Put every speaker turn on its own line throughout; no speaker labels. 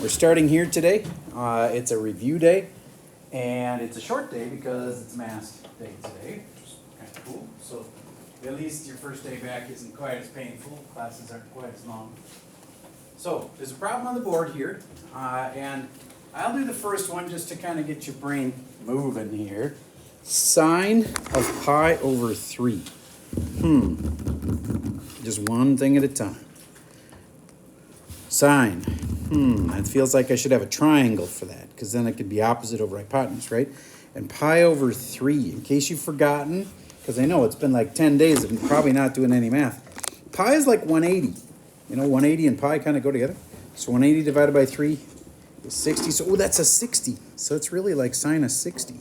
We're starting here today. It's a review day, and it's a short day because it's math day today, which is kind of cool. So at least your first day back isn't quite as painful. Classes aren't quite as long. So there's a problem on the board here, and I'll do the first one just to kind of get your brain moving here. Sine of pi over 3. Just one thing at a time. Sine. It feels like I should have a triangle for that, because then it could be opposite over hypotenuse, right? And pi over 3, in case you've forgotten, because I know it's been like 10 days of probably not doing any math. Pi is like 180. You know, 180 and pi kind of go together. So 180 divided by 3 is 60. So, that's a 60. So it's really like sine of 60.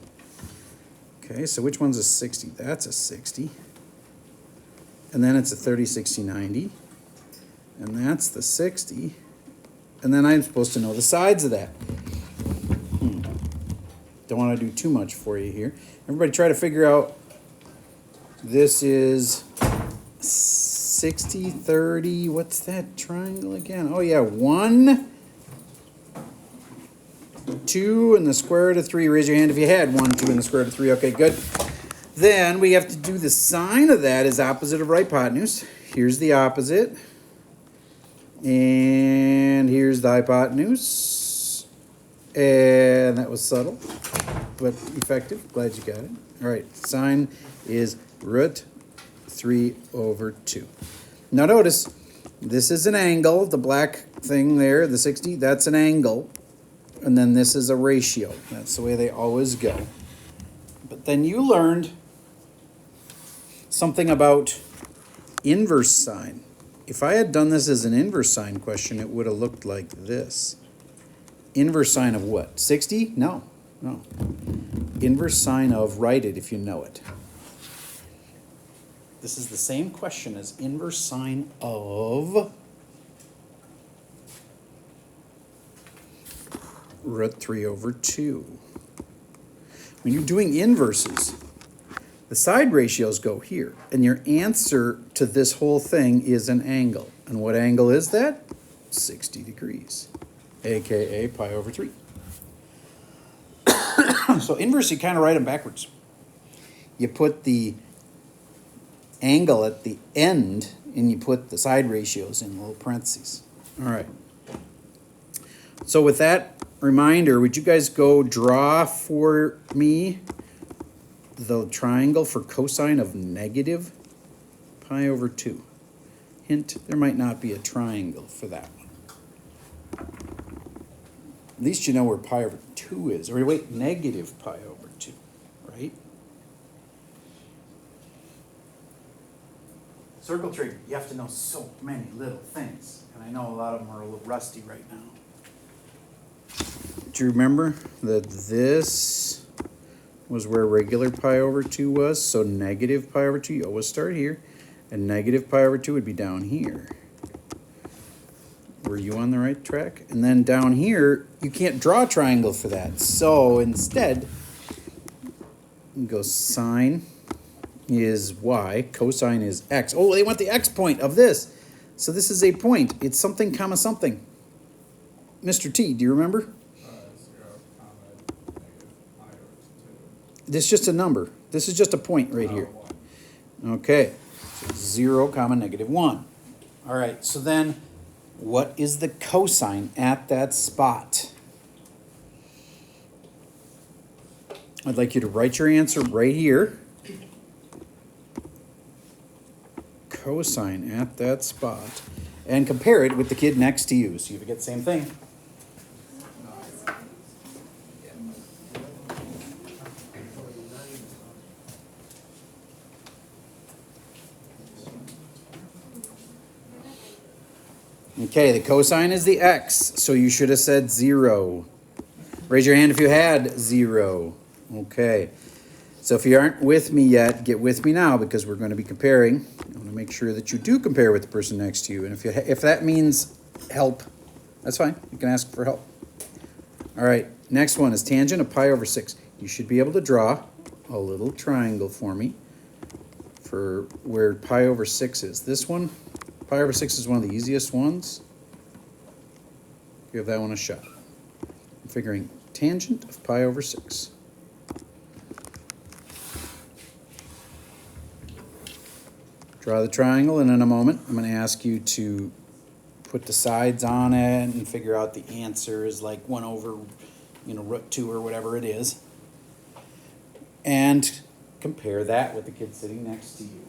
Okay, so which one's a 60? That's a 60. And then it's a 30, 60, 90. And that's the 60. And then I'm supposed to know the sides of that. Don't want to do too much for you here. Everybody try to figure out, this is 60, 30, what's that triangle again? Oh yeah, 1, 2, and the square root of 3. Raise your hand if you had 1, 2, and the square root of 3. Okay, good. Then we have to do the sine of that is opposite of hypotenuse. Here's the opposite. And here's the hypotenuse. And that was subtle, but effective. Glad you got it. All right, sine is root 3 over 2. Now notice, this is an angle. The black thing there, the 60, that's an angle. And then this is a ratio. That's the way they always go. But then you learned something about inverse sine. If I had done this as an inverse sine question, it would have looked like this. Inverse sine of what? 60? No. Inverse sine of, write it if you know it. This is the same question as inverse sine of root 3 over 2. When you're doing inverses, the side ratios go here, and your answer to this whole thing is an angle. And what angle is that? 60 degrees, aka pi over 3. So inverse, you kind of write them backwards. You put the angle at the end, and you put the side ratios in little parentheses. All right. So with that reminder, would you guys go draw for me the triangle for cosine of negative pi over 2. Hint, there might not be a triangle for that one. At least you know where pi over 2 is. Or wait, negative pi over 2, right? Circle trick, you have to know so many little things. And I know a lot of them are a little rusty right now. Do you remember that this was where regular pi over 2 was? So negative pi over 2, you always start here. And negative pi over 2 would be down here. Were you on the right track? And then down here, you can't draw a triangle for that. So instead, you go sine is y, cosine is x. Oh, they want the x point of this. So this is a point. It's something comma something. Mr. T, do you remember? This is just a number. This is just a point right here. Okay. So 0 comma negative 1. All right. So then what is the cosine at that spot? I'd like you to write your answer right here. Cosine at that spot. And compare it with the kid next to you. So you get the same thing. Okay, the cosine is the x, so you should have said 0. Raise your hand if you had 0. Okay, so if you aren't with me yet, get with me now because we're going to be comparing. I want to make sure that you do compare with the person next to you. And if that means help, that's fine. You can ask for help. All right, next one is tangent of pi over 6. You should be able to draw a little triangle for me for where pi over 6 is. This one, pi over 6 is one of the easiest ones. Give that one a shot. I'm figuring tangent of pi over 6. Draw the triangle, and in a moment I'm going to ask you to put the sides on it and figure out the answer is like 1 over, root 2 or whatever it is. And compare that with the kid sitting next to you.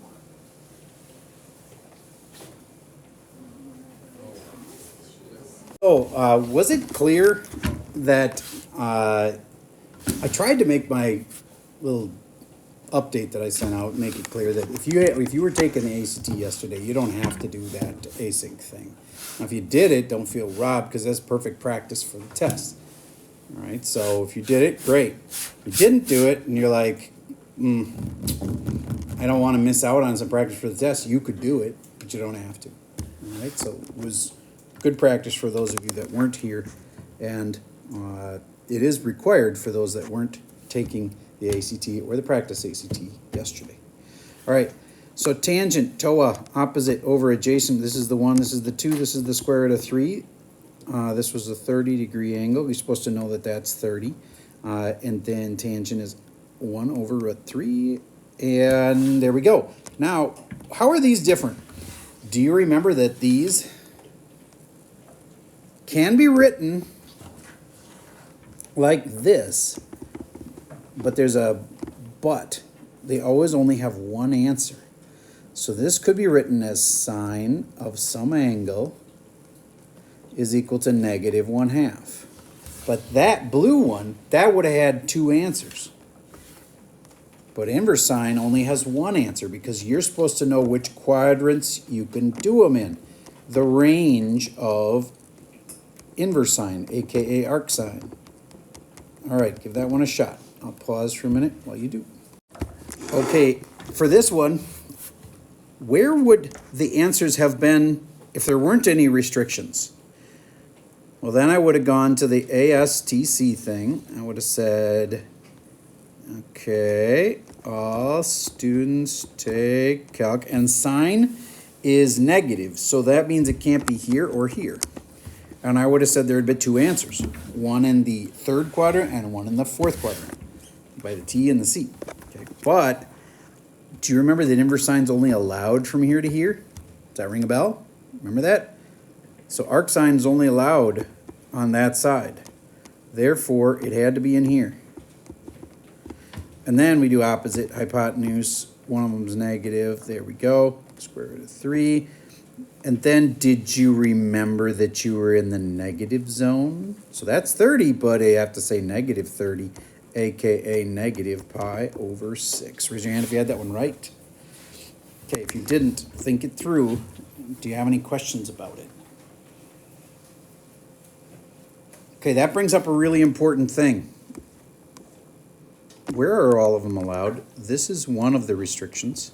So, was it clear that I tried to make my little update that I sent out, make it clear that if you were taking the ACT yesterday, you don't have to do that async thing. Now, if you did it, don't feel robbed because that's perfect practice for the test. All right, so if you did it, great. If you didn't do it and you're like, I don't want to miss out on some practice for the test, you could do it, but you don't have to. All right, so it was good practice for those of you that weren't here, and it is required for those that weren't taking the ACT or the practice ACT yesterday. All right, so tangent, TOA, opposite over adjacent. This is the 1, this is the 2, this is the square root of 3. This was a 30-degree angle. You're supposed to know that that's 30. And then tangent is 1 over root 3. And there we go. Now, how are these different? Do you remember that these can be written like this, but there's a but. They always only have one answer. So this could be written as sine of some angle is equal to negative 1/2. But that blue one, that would have had 2 answers. But inverse sine only has 1 answer because you're supposed to know which quadrants you can do them in. The range of inverse sine, aka arc sine. All right, give that one a shot. I'll pause for a minute while you do. Okay, for this one, where would the answers have been if there weren't any restrictions? Well, then I would have gone to the ASTC thing. I would have said, okay, all students take calc, and sine is negative, so that means it can't be here or here. And I would have said there would be 2 answers, one in the 3rd quadrant and one in the 4th quadrant, by the T and the C. Okay. But do you remember that inverse sine is only allowed from here to here? Does that ring a bell? Remember that? So arc sine is only allowed on that side. Therefore, it had to be in here. And then we do opposite hypotenuse. One of them is negative. There we go. Square root of 3. And then did you remember that you were in the negative zone? So that's 30, but I have to say negative 30, aka negative pi over 6. Raise your hand if you had that one right. Okay, if you didn't, think it through. Do you have any questions about it? Okay, that brings up a really important thing. Where are all of them allowed? This is one of the restrictions.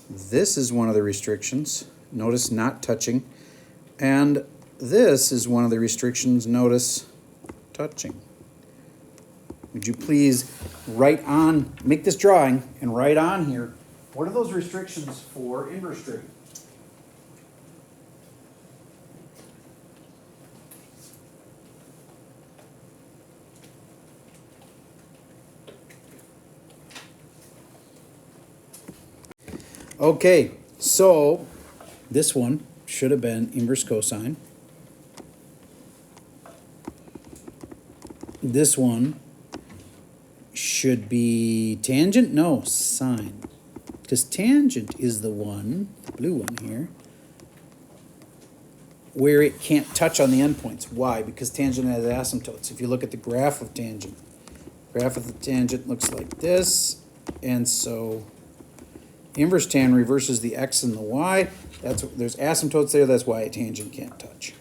This is one of the restrictions. Notice not touching. And this is one of the restrictions. Notice touching. Would you please write on, make this drawing and write on here, what are those restrictions for inverse straight? Okay, so this one should have been inverse cosine. This one should be tangent? No, sine. Because tangent is the one, the blue one here, where it can't touch on the endpoints. Why? Because tangent has asymptotes. If you look at the graph of tangent the tangent looks like this, and so inverse tan reverses the x and the y. There's asymptotes there, that's why a tangent can't touch.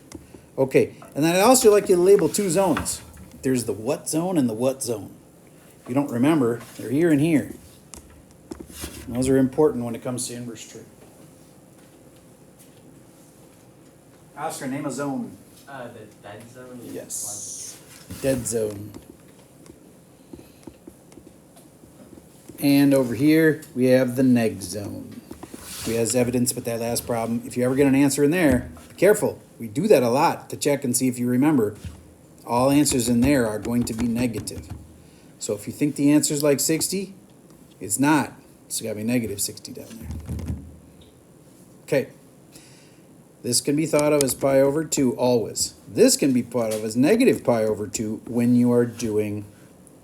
Okay, and then I'd also like you to label 2 zones. There's the what zone and the what zone. If you don't remember, they're here and here. And those are important when it comes to inverse straight. Oscar, name a zone.
The dead zone?
Yes, dead zone. And over here, we have the neg zone. as evidence with that last problem. If you ever get an answer in there, be careful. We do that a lot to check and see if you remember. All answers in there are going to be negative. So if you think the answer is like 60, it's not. It's got to be negative 60 down there. Okay. This can be thought of as pi over 2 always. This can be thought of as negative pi over 2 when you are doing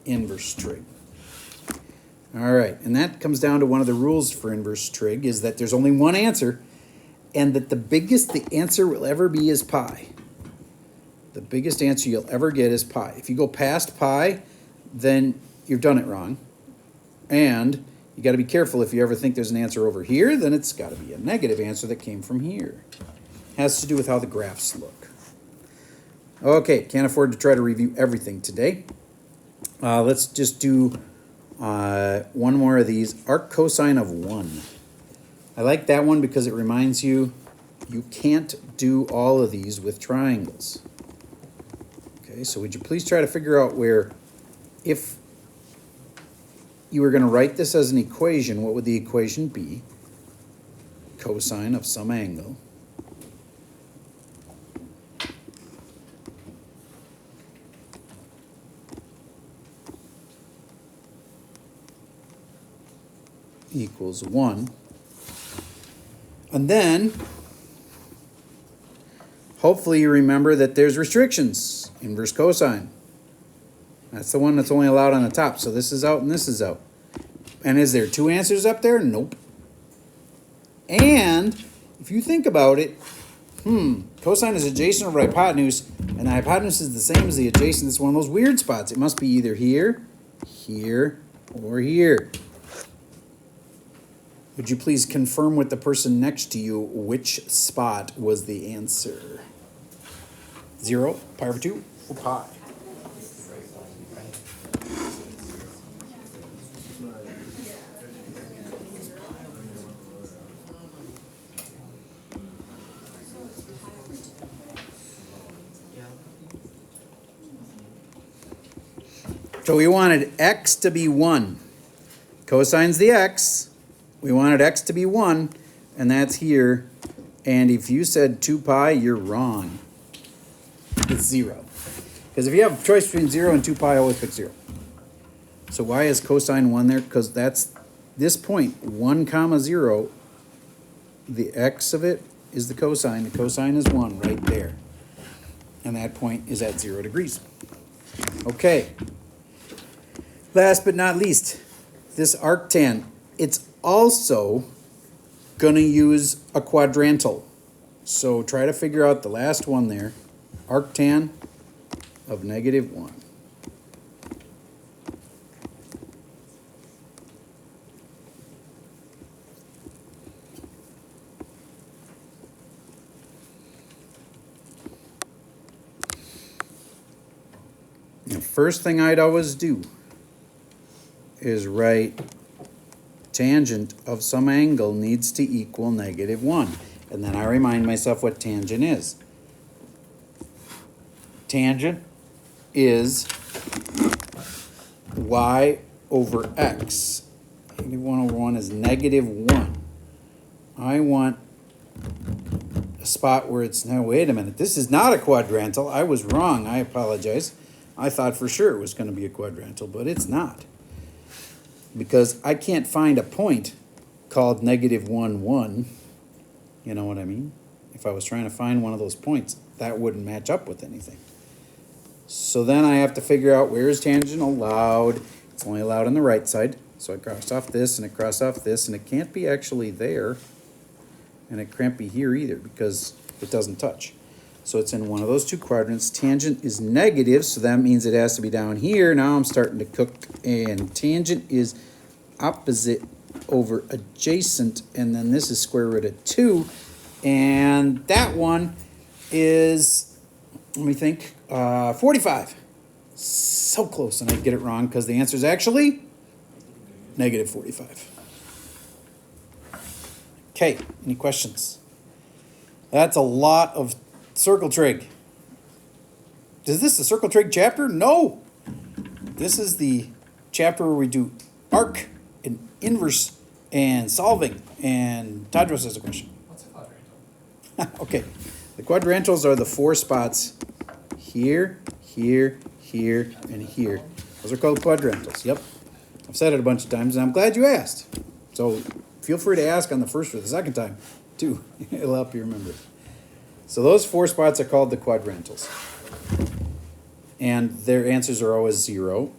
inverse trig. All right, and that comes down to one of the rules for inverse trig is that there's only one answer and that the biggest the answer will ever be is pi. The biggest answer you'll ever get is pi. If you go past pi, then you've done it wrong. And you got to be careful if you ever think there's an answer over here, then it's got to be a negative answer that came from here. Has to do with how the graphs look. Okay, can't afford to try to review everything today. Let's just do one more of these. Arc cosine of 1. I like that one because it reminds you you can't do all of these with triangles. Okay, so would you please try to figure out where, if you were going to write this as an equation, what would the equation be? Cosine of some angle equals 1. And then, hopefully you remember that there's restrictions. Inverse cosine. That's the one that's only allowed on the top. So this is out and this is out. And is there two answers up there? Nope. And if you think about it, cosine is adjacent over hypotenuse, and the hypotenuse is the same as the adjacent. It's one of those weird spots. It must be either here, here, or here. Would you please confirm with the person next to you which spot was the answer? 0, pi over 2, or pi? So we wanted x to be 1. Cosine's the x. We wanted x to be 1, and that's here. And if you said 2 pi, you're wrong. It's 0. Because if you have a choice between 0 and 2 pi, always pick 0. So why is cosine 1 there? Because that's this point, 1 comma 0. The x of it is the cosine. The cosine is 1 right there. And that point is at 0 degrees. Okay. Last but not least, this arctan. It's also going to use a quadrantal. So try to figure out the last one there. Arctan of -1. The first thing I'd always do is write tangent of some angle needs to equal -1. And then I remind myself what tangent is. Tangent is y over x. -1 over 1 is -1. I want a spot where it's, now wait a minute, this is not a quadrantal. I was wrong, I apologize. I thought for sure it was going to be a quadrantal, but it's not. Because I can't find a point called -1, 1. You know what I mean? If I was trying to find one of those points, that wouldn't match up with anything. So then I have to figure out where is tangent allowed. It's only allowed on the right side. So I cross off this and I cross off this, and it can't be actually there. And it can't be here either because it doesn't touch. So it's in one of those two quadrants. Tangent is negative, so that means it has to be down here. Now I'm starting to cook. And tangent is opposite over adjacent, and then this is square root of 2. And that one is, let me think, 45. So close, and I'd get it wrong because the answer is actually -45. Okay, any questions? That's a lot of circle trig. Is this the circle trig chapter? No. This is the chapter where we do arc and inverse and solving. And Tadros has a question.
What's a quadrantal?
Okay, the quadrantals are the 4 spots here, here, here, and here. Those are called quadrantals. Yep. I've said it a bunch of times, and I'm glad you asked. So feel free to ask on the first or the second time, too. It'll help you remember. So those 4 spots are called the quadrantals. And their answers are always 0,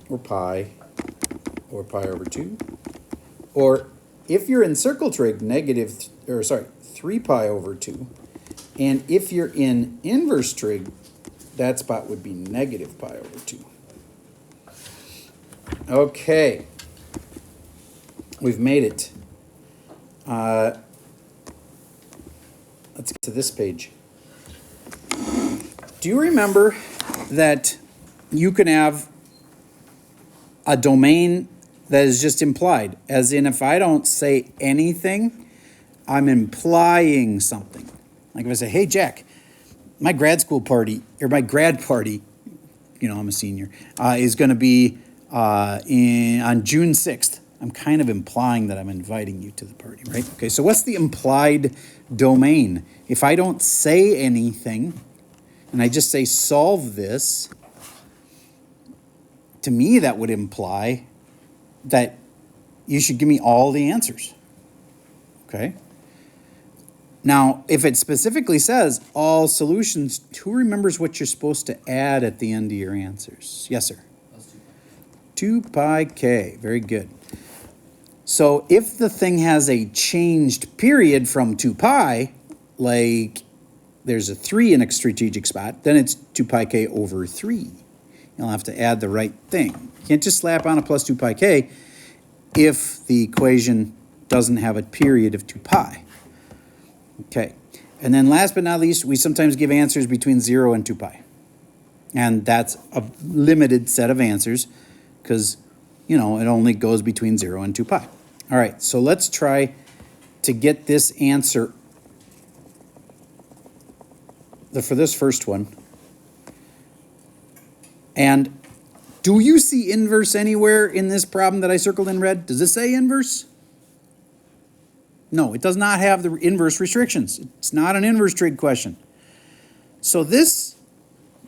or pi over 2. Or if you're in circle trig, 3 pi over 2. And if you're in inverse trig, that spot would be negative pi over 2. Okay. We've made it. Let's get to this page. Do you remember that you can have a domain that is just implied? As in, if I don't say anything, I'm implying something. Like if I say, hey, Jack, my grad school party, or my grad party, you know, I'm a senior, is going to be on June 6th. I'm kind of implying that I'm inviting you to the party, right? Okay, so what's the implied domain? If I don't say anything, and I just say solve this, to me that would imply that you should give me all the answers, okay? Now, if it specifically says all solutions, who remembers what you're supposed to add at the end of your answers? Yes, sir. 2 pi k, very good. So if the thing has a changed period from 2 pi, like there's a 3 in a strategic spot, then it's 2 pi k over 3. You'll have to add the right thing. You can't just slap on a plus 2 pi k if the equation doesn't have a period of 2 pi. Okay, and then last but not least, we sometimes give answers between 0 and 2 pi. And that's a limited set of answers because, you know, it only goes between 0 and 2 pi. All right, so let's try to get this answer for this first one. And do you see inverse anywhere in this problem that I circled in red? Does it say inverse? No, it does not have the inverse restrictions. It's not an inverse trig question. So this,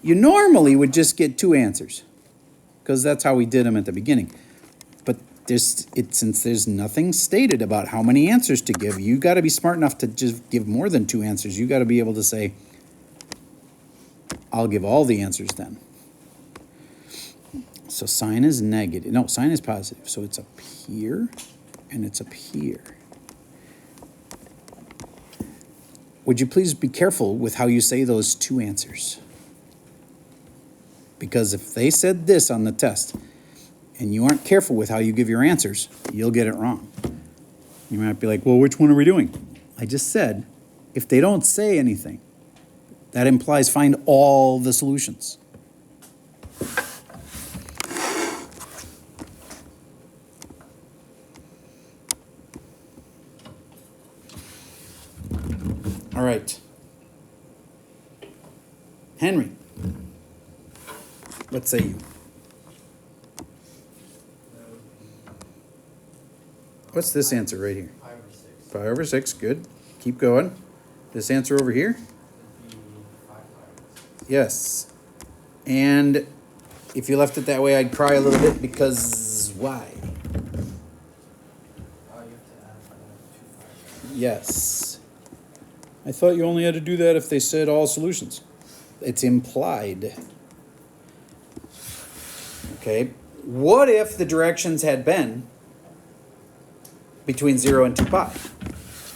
you normally would just get 2 answers because that's how we did them at the beginning. But since there's nothing stated about how many answers to give, you got to be smart enough to just give more than 2 answers. You got to be able to say, I'll give all the answers then. So sign is negative. No, sign is positive. So it's up here and it's up here. Would you please be careful with how you say those 2 answers? Because if they said this on the test and you aren't careful with how you give your answers, you'll get it wrong. You might be like, well, which one are we doing? I just said, if they don't say anything, that implies find all the solutions. All right. Henry, what say you? What's this answer right here?
Pi over 6.
Pi over 6, good. Keep going. This answer over here?
Would be 5 pi over 6.
Yes. And if you left it that way, I'd cry a little bit because why?
Oh, you have to add 2 pi.
Yes. I thought you only had to do that if they said all solutions. It's implied. Okay. What if the directions had been between 0 and 2 pi?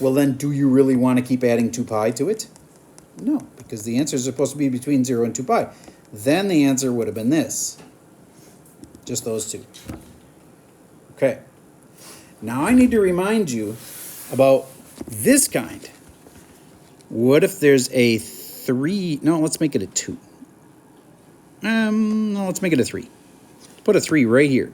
Well, then do you really want to keep adding 2 pi to it? No, because the answers are supposed to be between 0 and 2 pi. Then the answer would have been this. Just those 2. Okay. Now I need to remind you about this kind. What if there's a 3? No, let's make it a 2. No, let's make it a 3. Put a 3 right here.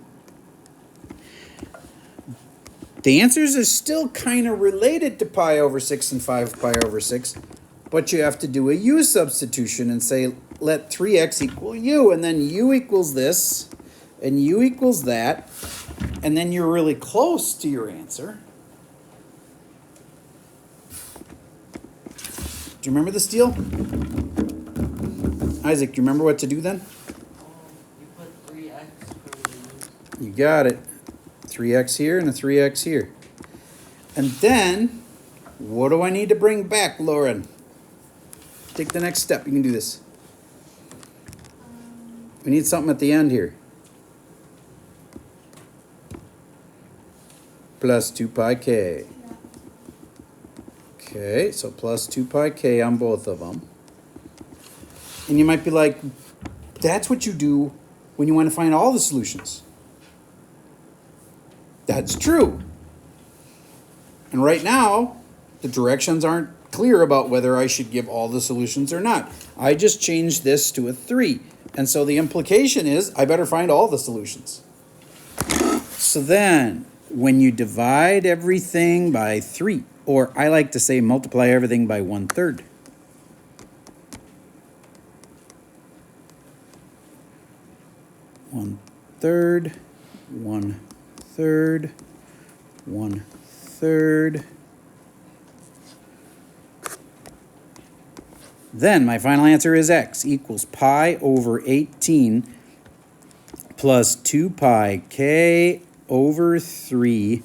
The answers are still kind of related to pi over 6 and 5 pi over 6, but you have to do a u substitution and say, let 3x equal u, and then u equals this, and u equals that, and then you're really close to your answer. you remember this deal? Isaac, do you remember what to do then?
You put 3x per
You got it. 3x here and a 3x here. And then, what do I need to bring back, Lauren? Take the next step. You can do this. We need something at the end here. Plus 2 pi k. Okay, so plus 2 pi k on both of them. And you might be like, that's what you do when you want to find all the solutions. That's true. And right now, the directions aren't clear about whether I should give all the solutions or not. I just changed this to a 3. And so the implication is I better find all the solutions. So then, when you divide everything by 3, or I like to say multiply everything by 1/3. One third, 1/3, 1/3. Then my final answer is x equals pi over 18 plus 2 pi k over 3.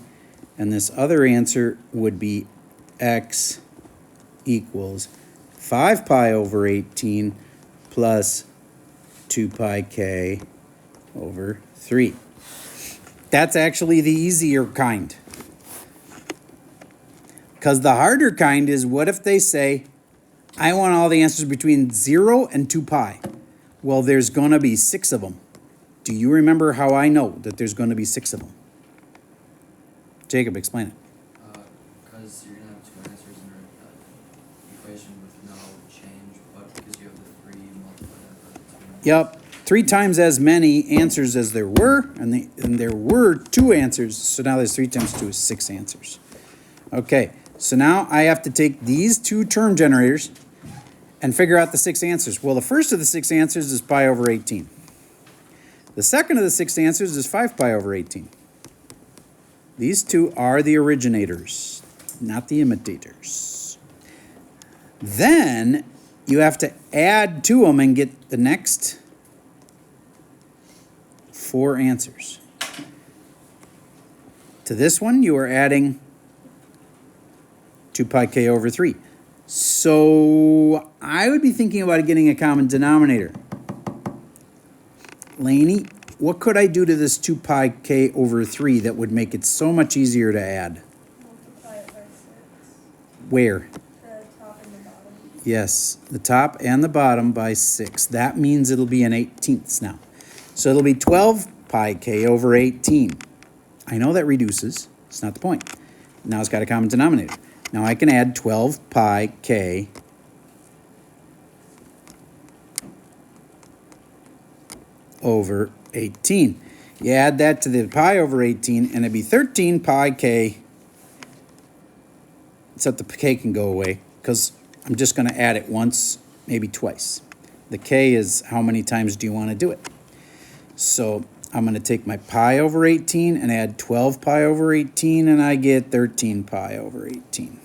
And this other answer would be x equals 5 pi over 18 plus 2 pi k over 3. That's actually the easier kind. Because the harder kind is, what if they say, I want all the answers between 0 and 2 pi. Well, there's going to be 6 of them. Do you remember how I know that there's going to be 6 of them? Jacob, explain it.
Because you're going to have 2 answers in an equation with no change, but because you have the 3 multiplied by 2.
Yep. 3 times as many answers as there were, and there were 2 answers, so now there's 3 times 2 is 6 answers. Okay, so now I have to take these 2 term generators and figure out the 6 answers. Well, the first of the 6 answers is pi over 18. The second of the 6 answers is 5 pi over 18. These 2 are the originators, not the imitators. Then you have to add to them and get the next 4 answers. To this one, you are adding 2 pi k over 3. So I would be thinking about getting a common denominator. Lainey, what could I do to this 2 pi k over 3 that would make it so much easier to add?
Multiply it by 6.
Where?
The top and the bottom.
Yes, the top and the bottom by 6. That means it'll be an 18th now. So it'll be 12 pi k over 18. I know that reduces. It's not the point. Now it's got a common denominator. Now I can add 12 pi k over 18. You add that to the pi over 18, and it'd be 13 pi k, except the k can go away, because I'm just going to add it once, maybe twice. The k is how many times do you want to do it. So I'm going to take my pi over 18 and add 12 pi over 18, and I get 13 pi over 18.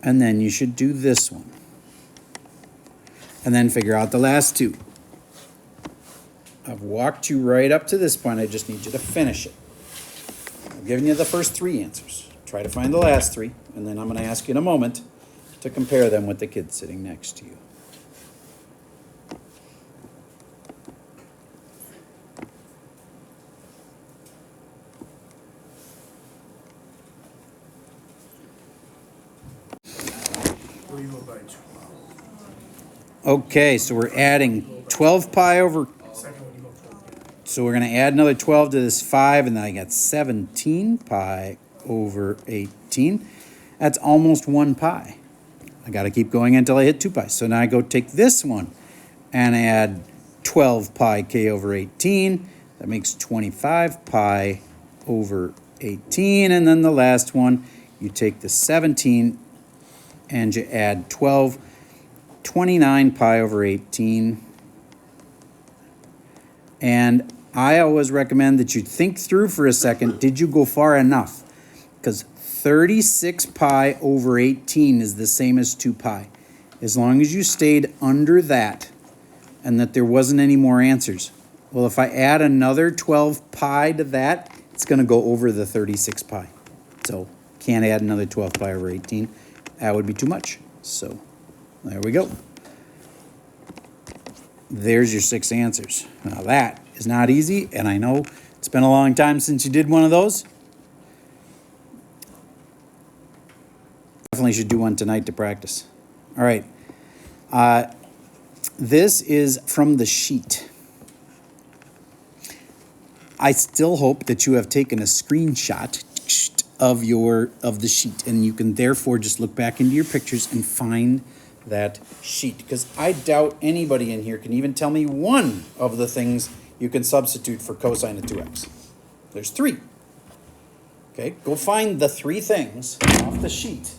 And then you should do this one. And then figure out the last 2. I've walked you right up to this point. I just need you to finish it. I've given you the first 3 answers. Try to find the last 3, and then I'm going to ask you in a moment to compare them with the kid sitting next to you.
What do you go by 12?
Okay, so we're adding 12 pi over.
Second one you go 12.
So we're going to add another 12 to this 5, and then I got 17 pi over 18. That's almost 1 pi. I got to keep going until I hit 2 pi. So now I go take this one and add 12 pi k over 18. That makes 25 pi over 18. And then the last one, you take the 17 and you add 12, 29 pi over 18. And I always recommend that you think through for a second, did you go far enough? Because 36 pi over 18 is the same as 2 pi. As long as you stayed under that and that there wasn't any more answers. Well, if I add another 12 pi to that, it's going to go over the 36 pi. So can't add another 12 pi over 18. That would be too much. So there we go. There's your 6 answers. Now that is not easy, and I know it's been a long time since you did one of those. Definitely should do one tonight to practice. All right. This is from the sheet. I still hope that you have taken a screenshot of the sheet, and you can therefore just look back into your pictures and find that sheet, because I doubt anybody in here can even tell me one of the things you can substitute for cosine of 2x. There's 3. Okay, go find the 3 things off the sheet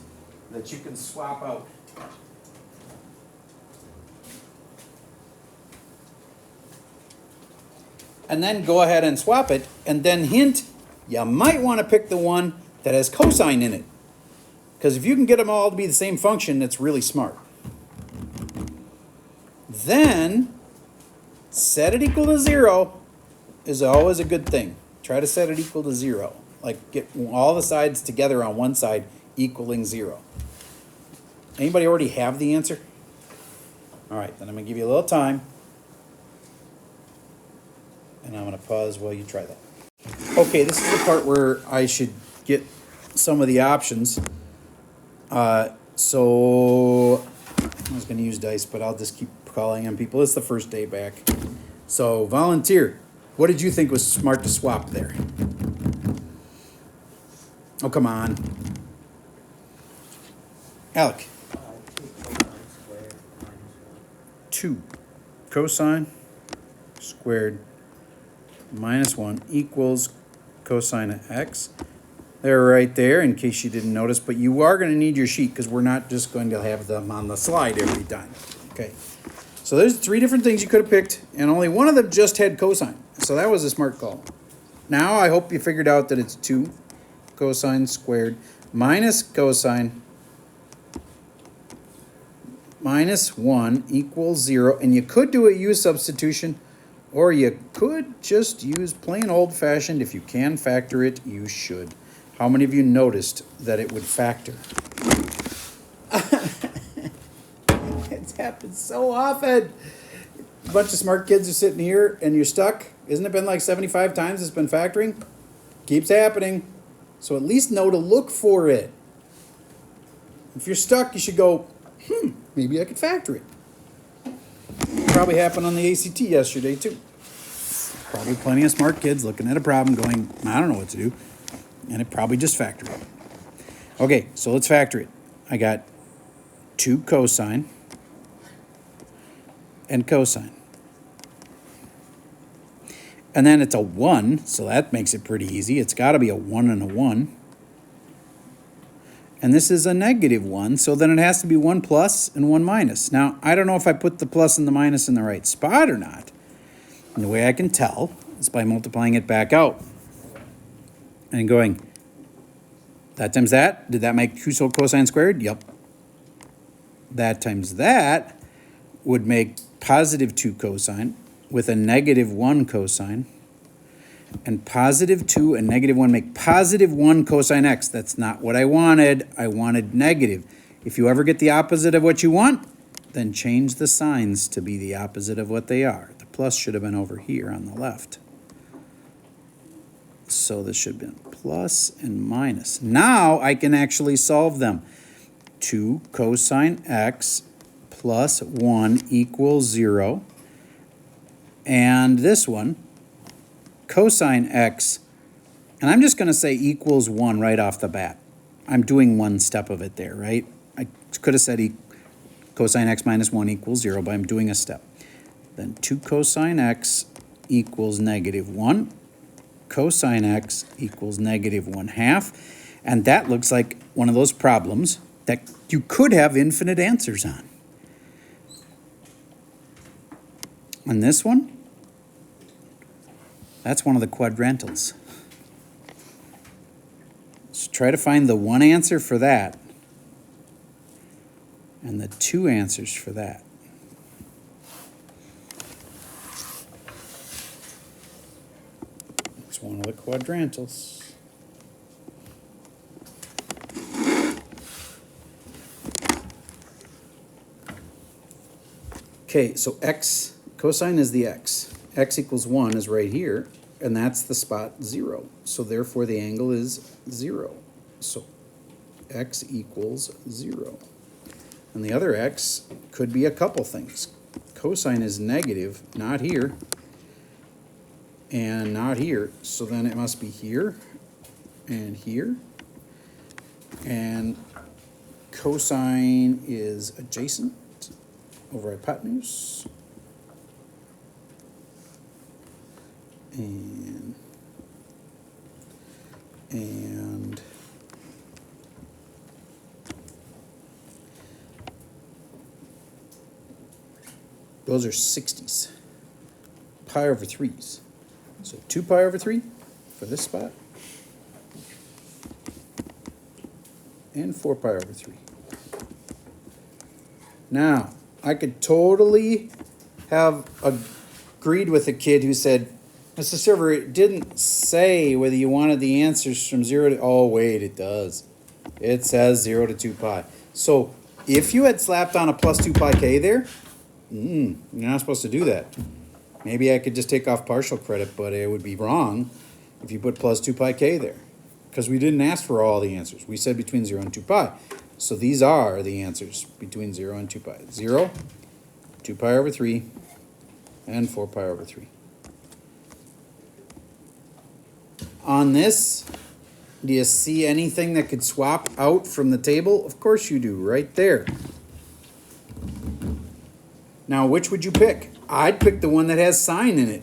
that you can swap out. And then go ahead and swap it, and then hint, you might want to pick the one that has cosine in it. Because if you can get them all to be the same function, that's really smart. Then, set it equal to 0 is always a good thing. Try to set it equal to 0. Like, get all the sides together on one side equaling 0. Anybody already have the answer? All right, then I'm going to give you a little time. And I'm going to pause while you try that. Okay, this is the part where I should get some of the options. So I was going to use dice, but I'll just keep calling on people. It's the first day back. So, volunteer, what did you think was smart to swap there? Oh, come on. Alec. 2 cosine squared minus 1 equals cosine of x. They're right there in case you didn't notice, but you are going to need your sheet because we're not just going to have them on the slide every time. Okay, so there's 3 different things you could have picked, and only one of them just had cosine. So that was a smart call. Now I hope you figured out that it's 2 cosine squared minus cosine minus 1 equals 0, and you could do a u substitution, or you could just use plain old-fashioned. If you can factor it, you should. How many of you noticed that it would factor? It's happened so often. A bunch of smart kids are sitting here and you're stuck. Isn't it been like 75 times it's been factoring? Keeps happening. So at least know to look for it. If you're stuck, you should go, maybe I could factor it. Probably happened on the ACT yesterday too. Probably plenty of smart kids looking at a problem going, I don't know what to do. And it probably just factored it. Okay, so let's factor it. I got 2 cosine and cosine. And then it's a 1, so that makes it pretty easy. It's got to be a 1 and a 1. And this is a negative 1, so then it has to be 1 plus and 1 minus. Now, I don't know if I put the plus and the minus in the right spot or not. And the way I can tell is by multiplying it back out. And going, that times that, did that make 2 cosine squared? Yep. That times that would make positive 2 cosine with a negative 1 cosine. And positive 2 and negative 1 make positive 1 cosine x. That's not what I wanted. I wanted negative. If you ever get the opposite of what you want, then change the signs to be the opposite of what they are. The plus should have been over here on the left. So this should have been plus and minus. Now I can actually solve them. 2 cosine x plus 1 equals 0. And this one, cosine x, and I'm just going to say equals 1 right off the bat. I'm doing one step of it there, right? I could have said cosine x minus 1 equals 0, but I'm doing a step. Then 2 cosine x equals negative 1. Cosine x equals negative 1/2. And that looks like one of those problems that you could have infinite answers on. And this one, that's one of the quadrantals. So try to find the one answer for that and the two answers for that. It's one of the quadrantals. Okay, so x, cosine is the x. X equals 1 is right here, and that's the spot 0. So therefore the angle is 0. So x equals 0. And the other x could be a couple things. Cosine is negative, not here, and not here. So then it must be here, and here. And cosine is adjacent over hypotenuse. And those are 60s. Pi over 3s. So 2 pi over 3 for this spot. And 4 pi over 3. Now, I could totally have agreed with a kid who said, Mr. Server, it didn't say whether you wanted the answers from 0 to... Oh, wait, it does. It says 0 to 2 pi. So if you had slapped on a plus 2 pi k there, you're not supposed to do that. Maybe I could just take off partial credit, but it would be wrong if you put plus 2 pi k there. Because we didn't ask for all the answers. We said between 0 and 2 pi. So these are the answers between 0 and 2 pi. 0, 2 pi over 3, and 4 pi over 3. On this, do you see anything that could swap out from the table? Of course you do, right there. Now, which would you pick? I'd pick the one that has sine in it.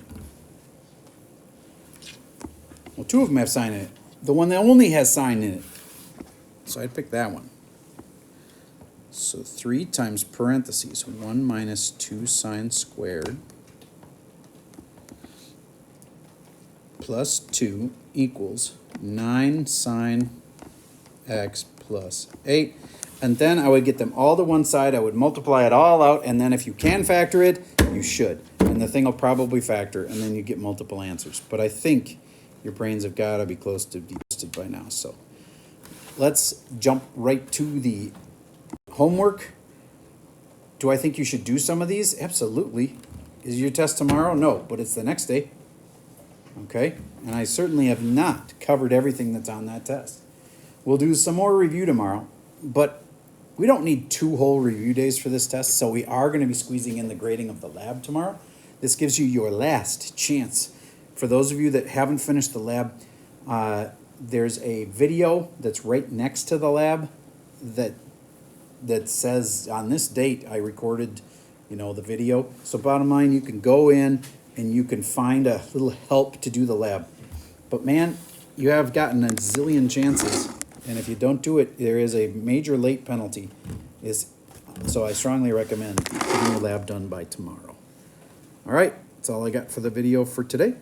Well, two of them have sine in it. The one that only has sine in it. So I'd pick that one. So 3 times parentheses, 1 minus 2 sine squared plus 2 equals 9 sine x plus 8. And then I would get them all to one side. I would multiply it all out. And then if you can factor it, you should. And the thing will probably factor. And then you get multiple answers. But I think your brains have got to be close to be busted by now. So let's jump right to the homework. Do I think you should do some of these? Absolutely. Is your test tomorrow? No, but it's the next day. Okay? And I certainly have not covered everything that's on that test. We'll do some more review tomorrow, but we don't need 2 whole review days for this test, so we are going to be squeezing in the grading of the lab tomorrow. This gives you your last chance. For those of you that haven't finished the lab, there's a video that's right next to the lab that says on this date I recorded, the video. So bottom line, you can go in and you can find a little help to do the lab. But man, you have gotten a zillion chances, and if you don't do it, there is a major late penalty. So I strongly recommend getting the lab done by tomorrow. All right, that's all I got for the video for today.